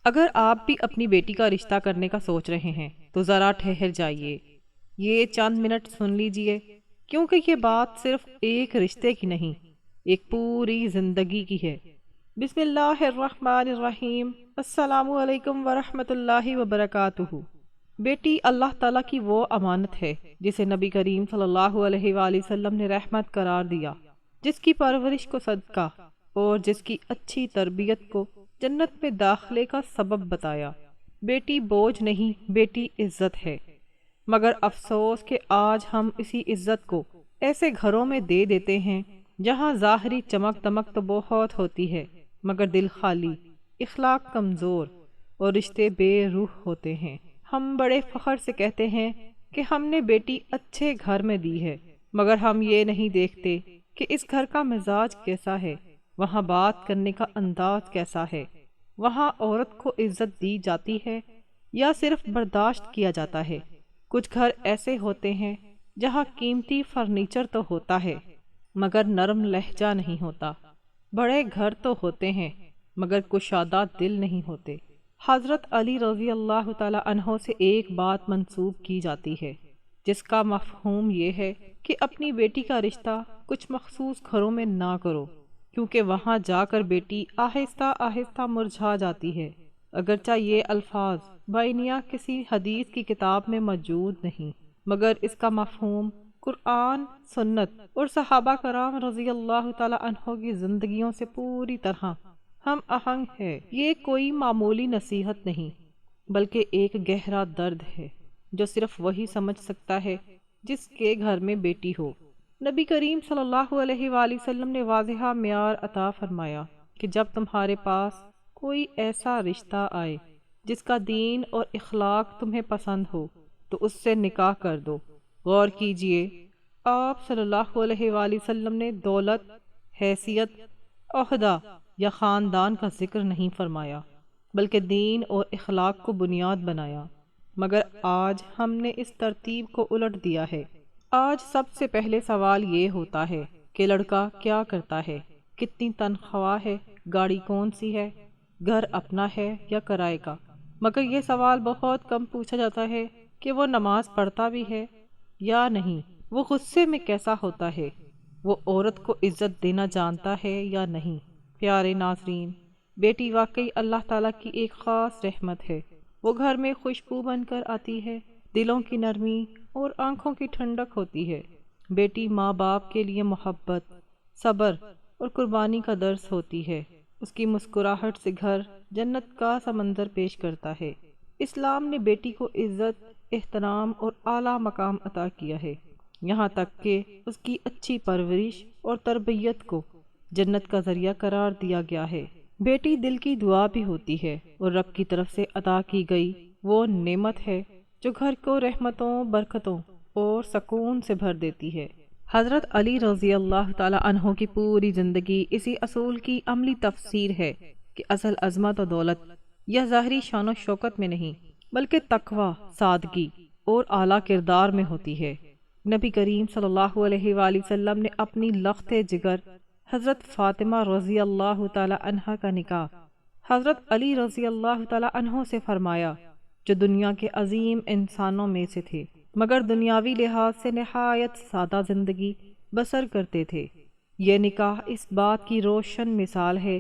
اگر آپ بھی اپنی بیٹی کا رشتہ کرنے کا سوچ رہے ہیں تو ذرا ٹھہر جائیے، یہ چند منٹ سن لیجئے، کیونکہ یہ بات صرف ایک رشتے کی نہیں، ایک پوری زندگی کی ہے۔ بسم اللہ الرحمن الرحیم۔ السلام علیکم ورحمۃ اللہ وبرکاتہ۔ بیٹی اللہ تعالیٰ کی وہ امانت ہے جسے نبی کریم صلی اللہ علیہ وآلہ وسلم نے رحمت قرار دیا، جس کی پرورش کو صدقہ اور جس کی اچھی تربیت کو جنت میں داخلے کا سبب بتایا۔ بیٹی بوجھ نہیں، بیٹی عزت ہے، مگر افسوس کہ آج ہم اسی عزت کو ایسے گھروں میں دے دیتے ہیں جہاں ظاہری چمک دمک تو بہت ہوتی ہے مگر دل خالی، اخلاق کمزور اور رشتے بے روح ہوتے ہیں۔ ہم بڑے فخر سے کہتے ہیں کہ ہم نے بیٹی اچھے گھر میں دی ہے، مگر ہم یہ نہیں دیکھتے کہ اس گھر کا مزاج کیسا ہے، وہاں بات کرنے کا انداز کیسا ہے، وہاں عورت کو عزت دی جاتی ہے یا صرف برداشت کیا جاتا ہے۔ کچھ گھر ایسے ہوتے ہیں جہاں قیمتی فرنیچر تو ہوتا ہے مگر نرم لہجہ نہیں ہوتا، بڑے گھر تو ہوتے ہیں مگر کشادہ دل نہیں ہوتے۔ حضرت علی رضی اللہ تعالی عنہ سے ایک بات منسوب کی جاتی ہے جس کا مفہوم یہ ہے کہ اپنی بیٹی کا رشتہ کچھ مخصوص گھروں میں نہ کرو، کیونکہ وہاں جا کر بیٹی آہستہ آہستہ مرجھا جاتی ہے۔ اگرچہ یہ الفاظ بائنیہ کسی حدیث کی کتاب میں موجود نہیں، مگر اس کا مفہوم قرآن، سنت اور صحابہ کرام رضی اللہ تعالی عنہ کی زندگیوں سے پوری طرح ہم آہنگ ہے۔ یہ کوئی معمولی نصیحت نہیں بلکہ ایک گہرا درد ہے جو صرف وہی سمجھ سکتا ہے جس کے گھر میں بیٹی ہو۔ نبی کریم صلی اللہ علیہ وآلہ وسلم نے واضح معیار عطا فرمایا کہ جب تمہارے پاس کوئی ایسا رشتہ آئے جس کا دین اور اخلاق تمہیں پسند ہو تو اس سے نکاح کر دو۔ غور کیجئے، آپ صلی اللہ علیہ وآلہ وسلم نے دولت، حیثیت، عہدہ یا خاندان کا ذکر نہیں فرمایا بلکہ دین اور اخلاق کو بنیاد بنایا، مگر آج ہم نے اس ترتیب کو الٹ دیا ہے۔ آج سب سے پہلے سوال یہ ہوتا ہے کہ لڑکا کیا کرتا ہے، کتنی تنخواہ ہے، گاڑی کون سی ہے، گھر اپنا ہے یا کرائے کا، مگر یہ سوال بہت کم پوچھا جاتا ہے کہ وہ نماز پڑھتا بھی ہے یا نہیں، وہ غصے میں کیسا ہوتا ہے، وہ عورت کو عزت دینا جانتا ہے یا نہیں۔ پیارے ناظرین، بیٹی واقعی اللہ تعالیٰ کی ایک خاص رحمت ہے۔ وہ گھر میں خوشبو بن کر آتی ہے، دلوں کی نرمی اور آنکھوں کی ٹھنڈک ہوتی ہے۔ بیٹی ماں باپ کے لیے محبت، صبر اور قربانی کا درس ہوتی ہے۔ اس کی مسکراہٹ سے گھر جنت کا سمندر پیش کرتا ہے۔ اسلام نے بیٹی کو عزت، احترام اور اعلیٰ مقام عطا کیا ہے، یہاں تک کہ اس کی اچھی پرورش اور تربیت کو جنت کا ذریعہ قرار دیا گیا ہے۔ بیٹی دل کی دعا بھی ہوتی ہے اور رب کی طرف سے عطا کی گئی وہ نعمت ہے جو گھر کو رحمتوں، برکتوں اور سکون سے بھر دیتی ہے۔ حضرت علی رضی اللہ تعالی عنہ کی پوری زندگی اسی اصول کی عملی تفسیر ہے کہ اصل عظمت و دولت یا ظاہری شان و شوکت میں نہیں بلکہ تقوی، سادگی اور اعلیٰ کردار میں ہوتی ہے۔ نبی کریم صلی اللہ علیہ وآلہ وسلم نے اپنی لخت جگر حضرت فاطمہ رضی اللہ تعالی عنہ کا نکاح حضرت علی رضی اللہ تعالی عنہ سے فرمایا، جو دنیا کے عظیم انسانوں میں سے تھے مگر دنیاوی لحاظ سے نہایت سادہ زندگی بسر کرتے تھے۔ یہ نکاح اس بات کی روشن مثال ہے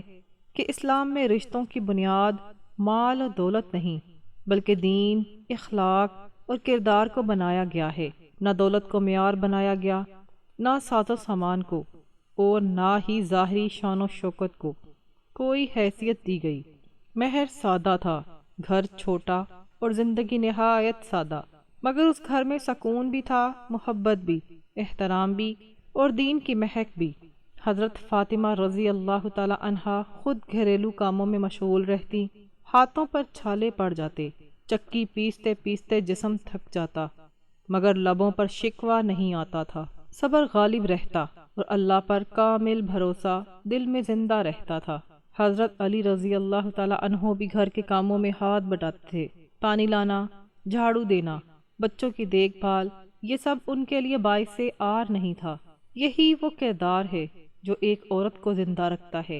کہ اسلام میں رشتوں کی بنیاد مال و دولت نہیں بلکہ دین، اخلاق اور کردار کو بنایا گیا ہے۔ نہ دولت کو معیار بنایا گیا، نہ ساز و سامان کو، اور نہ ہی ظاہری شان و شوکت کو کوئی حیثیت دی گئی۔ مہر سادہ تھا، گھر چھوٹا اور زندگی نہایت سادہ، مگر اس گھر میں سکون بھی تھا، محبت بھی، احترام بھی اور دین کی مہک بھی۔ حضرت فاطمہ رضی اللہ تعالی عنہا خود گھریلو کاموں میں مشغول رہتی، ہاتھوں پر چھالے پڑ جاتے، چکی پیستے پیستے جسم تھک جاتا، مگر لبوں پر شکوہ نہیں آتا تھا۔ صبر غالب رہتا اور اللہ پر کامل بھروسہ دل میں زندہ رہتا تھا۔ حضرت علی رضی اللہ تعالی عنہ بھی گھر کے کاموں میں ہاتھ بٹاتے تھے، پانی لانا، جھاڑو دینا، بچوں کی دیکھ بھال، یہ سب ان کے لیے باعث عار نہیں تھا۔ یہی وہ کردار ہے جو ایک عورت کو زندہ رکھتا ہے۔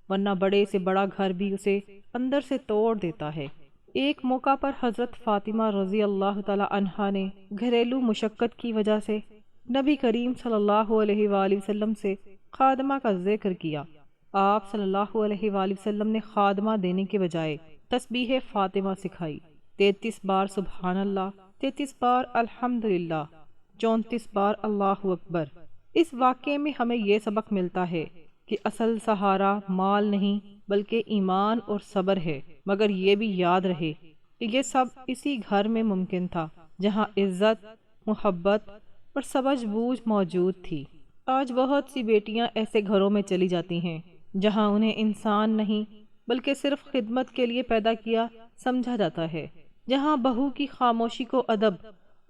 ورنہ بڑے سے بڑا گھر بھی اسے اندر سے توڑ دیتا ہے۔ ایک موقع پر حضرت فاطمہ رضی اللہ تعالی عنہا نے گھریلو مشقت کی وجہ سے نبی کریم صلی اللہ علیہ وآلہ وسلم سے خادمہ کا ذکر کیا۔ آپ صلی اللہ علیہ وآلہ وسلم نے خادمہ دینے کے بجائے تسبیح فاطمہ سکھائی، 33 بار سبحان اللہ، 33 بار الحمدللہ، 34 بار اللہ اکبر۔ اس واقعے میں ہمیں یہ سبق ملتا ہے کہ اصل سہارا مال نہیں بلکہ ایمان اور صبر ہے، مگر یہ بھی یاد رہے کہ یہ سب اسی گھر میں ممکن تھا جہاں عزت، محبت اور سمجھ بوجھ موجود تھی۔ آج بہت سی بیٹیاں ایسے گھروں میں چلی جاتی ہیں جہاں انہیں انسان نہیں بلکہ صرف خدمت کے لیے پیدا کیا سمجھا جاتا ہے، جہاں بہو کی خاموشی کو ادب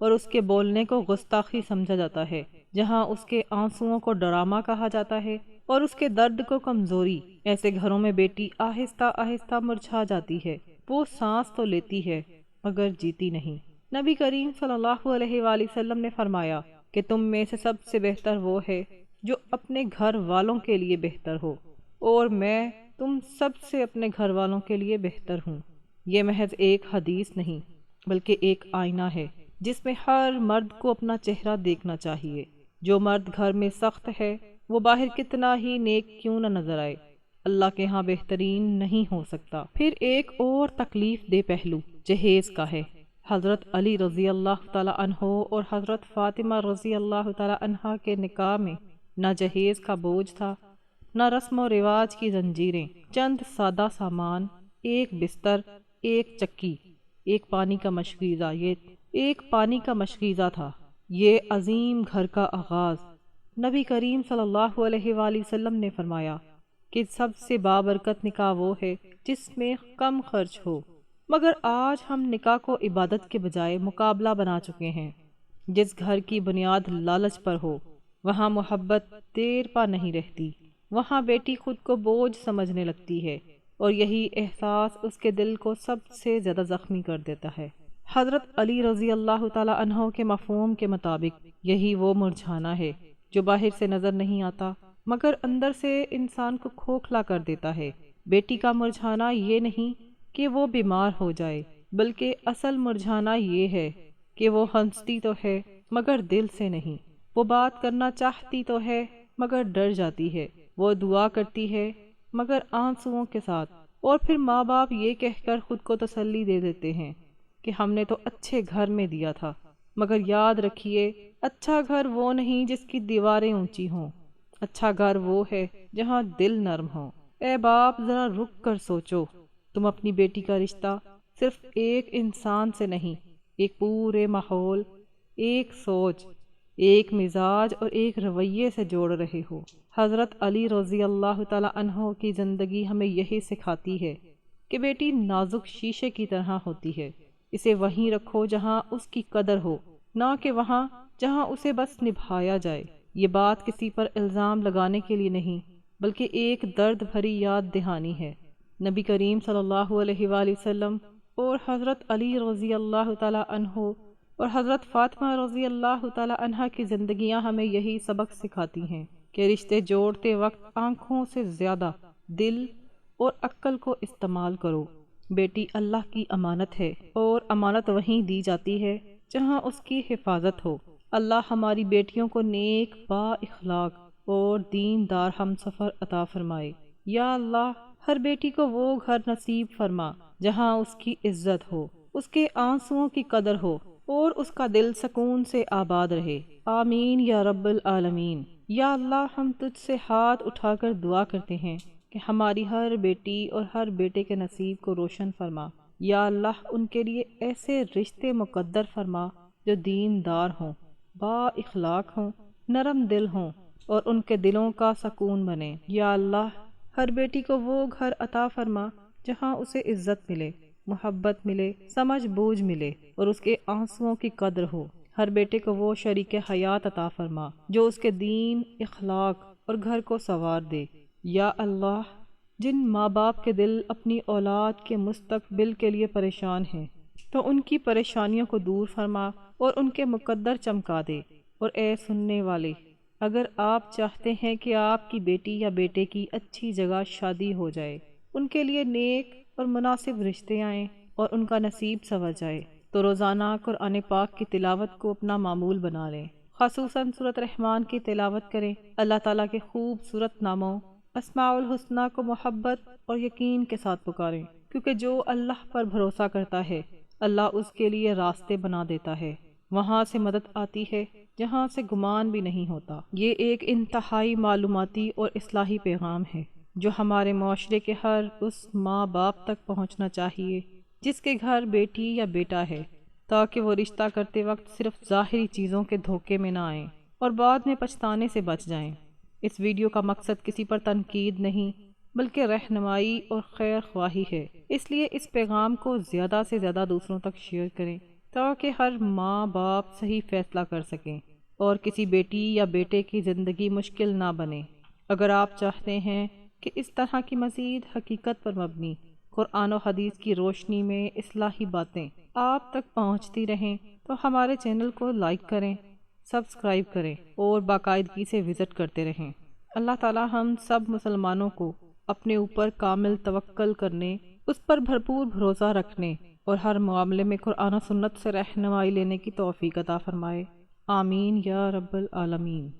اور اس کے بولنے کو گستاخی سمجھا جاتا ہے، جہاں اس کے آنسوؤں کو ڈرامہ کہا جاتا ہے اور اس کے درد کو کمزوری۔ ایسے گھروں میں بیٹی آہستہ آہستہ مرجھا جاتی ہے، وہ سانس تو لیتی ہے مگر جیتی نہیں۔ نبی کریم صلی اللہ علیہ وآلہ وسلم نے فرمایا کہ تم میں سے سب سے بہتر وہ ہے جو اپنے گھر والوں کے لیے بہتر ہو، اور میں تم سب سے اپنے گھر والوں کے لیے بہتر ہوں۔ یہ محض ایک حدیث نہیں بلکہ ایک آئینہ ہے جس میں ہر مرد کو اپنا چہرہ دیکھنا چاہیے۔ جو مرد گھر میں سخت ہے وہ باہر کتنا ہی نیک کیوں نہ نظر آئے، اللہ کے ہاں بہترین نہیں ہو سکتا۔ پھر ایک اور تکلیف دہ پہلو جہیز کا ہے۔ حضرت علی رضی اللہ تعالی عنہ اور حضرت فاطمہ رضی اللہ تعالی عنہا کے نکاح میں نہ جہیز کا بوجھ تھا، نہ رسم و رواج کی زنجیریں، چند سادہ سامان، ایک بستر، ایک چکی، ایک پانی کا مشکیزہ تھا۔ یہ عظیم گھر کا آغاز نبی کریم صلی اللہ علیہ وآلہ وسلم نے فرمایا کہ سب سے بابرکت نکاح وہ ہے جس میں کم خرچ ہو، مگر آج ہم نکاح کو عبادت کے بجائے مقابلہ بنا چکے ہیں۔ جس گھر کی بنیاد لالچ پر ہو وہاں محبت دیر پا نہیں رہتی، وہاں بیٹی خود کو بوجھ سمجھنے لگتی ہے اور یہی احساس اس کے دل کو سب سے زیادہ زخمی کر دیتا ہے۔ حضرت علی رضی اللہ تعالی عنہ کے مفہوم کے مطابق یہی وہ مرجھانا ہے جو باہر سے نظر نہیں آتا مگر اندر سے انسان کو کھوکھلا کر دیتا ہے۔ بیٹی کا مرجھانا یہ نہیں کہ وہ بیمار ہو جائے، بلکہ اصل مرجھانا یہ ہے کہ وہ ہنستی تو ہے مگر دل سے نہیں، وہ بات کرنا چاہتی تو ہے مگر ڈر جاتی ہے، وہ دعا کرتی ہے مگر آنسوؤں کے ساتھ، اور پھر ماں باپ یہ کہہ کر خود کو تسلی دے دیتے ہیں کہ ہم نے تو اچھے گھر میں دیا تھا، مگر یاد رکھیے اچھا گھر وہ نہیں جس کی دیواریں اونچی ہوں، اچھا گھر وہ ہے جہاں دل نرم ہو۔ اے باپ ذرا رک کر سوچو، تم اپنی بیٹی کا رشتہ صرف ایک انسان سے نہیں، ایک پورے ماحول، ایک سوچ، ایک مزاج اور ایک رویے سے جوڑ رہے ہو۔ حضرت علی رضی اللہ تعالی عنہ کی زندگی ہمیں یہی سکھاتی ہے کہ بیٹی نازک شیشے کی طرح ہوتی ہے، اسے وہیں رکھو جہاں اس کی قدر ہو، نہ کہ وہاں جہاں اسے بس نبھایا جائے۔ یہ بات کسی پر الزام لگانے کے لیے نہیں بلکہ ایک درد بھری یاد دہانی ہے۔ نبی کریم صلی اللہ علیہ وآلہ وسلم اور حضرت علی رضی اللہ تعالی عنہ اور حضرت فاطمہ رضی اللہ تعالی عنہ کی زندگیاں ہمیں یہی سبق سکھاتی ہیں کہ رشتے جوڑتے وقت آنکھوں سے زیادہ دل اور عقل کو استعمال کرو۔ بیٹی اللہ کی امانت ہے اور امانت وہیں دی جاتی ہے جہاں اس کی حفاظت ہو۔ اللہ ہماری بیٹیوں کو نیک، با اخلاق اور دیندار ہم سفر عطا فرمائے۔ یا اللہ ہر بیٹی کو وہ گھر نصیب فرما جہاں اس کی عزت ہو، اس کے آنسوؤں کی قدر ہو اور اس کا دل سکون سے آباد رہے۔ آمین یا رب العالمین۔ یا اللہ ہم تجھ سے ہاتھ اٹھا کر دعا کرتے ہیں کہ ہماری ہر بیٹی اور ہر بیٹے کے نصیب کو روشن فرما۔ یا اللہ ان کے لیے ایسے رشتے مقدر فرما جو دیندار ہوں، با اخلاق ہوں، نرم دل ہوں اور ان کے دلوں کا سکون بنے۔ یا اللہ ہر بیٹی کو وہ گھر عطا فرما جہاں اسے عزت ملے، محبت ملے، سمجھ بوجھ ملے اور اس کے آنسوؤں کی قدر ہو۔ ہر بیٹے کو وہ شریک حیات عطا فرما جو اس کے دین، اخلاق اور گھر کو سنوار دے۔ یا اللہ جن ماں باپ کے دل اپنی اولاد کے مستقبل کے لیے پریشان ہیں تو ان کی پریشانیوں کو دور فرما اور ان کے مقدر چمکا دے۔ اور اے سننے والے، اگر آپ چاہتے ہیں کہ آپ کی بیٹی یا بیٹے کی اچھی جگہ شادی ہو جائے، ان کے لیے نیک اور مناسب رشتے آئیں اور ان کا نصیب سنور جائے، تو روزانہ قرآن پاک کی تلاوت کو اپنا معمول بنا لیں۔ خصوصاً سورۃ رحمان کی تلاوت کریں۔ اللہ تعالیٰ کے خوبصورت ناموں اسماء الحسنہ کو محبت اور یقین کے ساتھ پکاریں، کیونکہ جو اللہ پر بھروسہ کرتا ہے اللہ اس کے لیے راستے بنا دیتا ہے، وہاں سے مدد آتی ہے جہاں سے گمان بھی نہیں ہوتا۔ یہ ایک انتہائی معلوماتی اور اصلاحی پیغام ہے جو ہمارے معاشرے کے ہر اس ماں باپ تک پہنچنا چاہیے جس کے گھر بیٹی یا بیٹا ہے، تاکہ وہ رشتہ کرتے وقت صرف ظاہری چیزوں کے دھوکے میں نہ آئیں اور بعد میں پچھتانے سے بچ جائیں۔ اس ویڈیو کا مقصد کسی پر تنقید نہیں بلکہ رہنمائی اور خیر خواہی ہے، اس لیے اس پیغام کو زیادہ سے زیادہ دوسروں تک شیئر کریں تاکہ ہر ماں باپ صحیح فیصلہ کر سکیں اور کسی بیٹی یا بیٹے کی زندگی مشکل نہ بنے۔ اگر آپ چاہتے ہیں کہ اس طرح کی مزید حقیقت پر مبنی قرآن و حدیث کی روشنی میں اصلاحی باتیں آپ تک پہنچتی رہیں تو ہمارے چینل کو لائک کریں، سبسکرائب کریں اور باقاعدگی سے وزٹ کرتے رہیں۔ اللہ تعالی ہم سب مسلمانوں کو اپنے اوپر کامل توکل کرنے، اس پر بھرپور بھروسہ رکھنے اور ہر معاملے میں قرآن و سنت سے رہنمائی لینے کی توفیق عطا فرمائے۔ آمین یا رب العالمین۔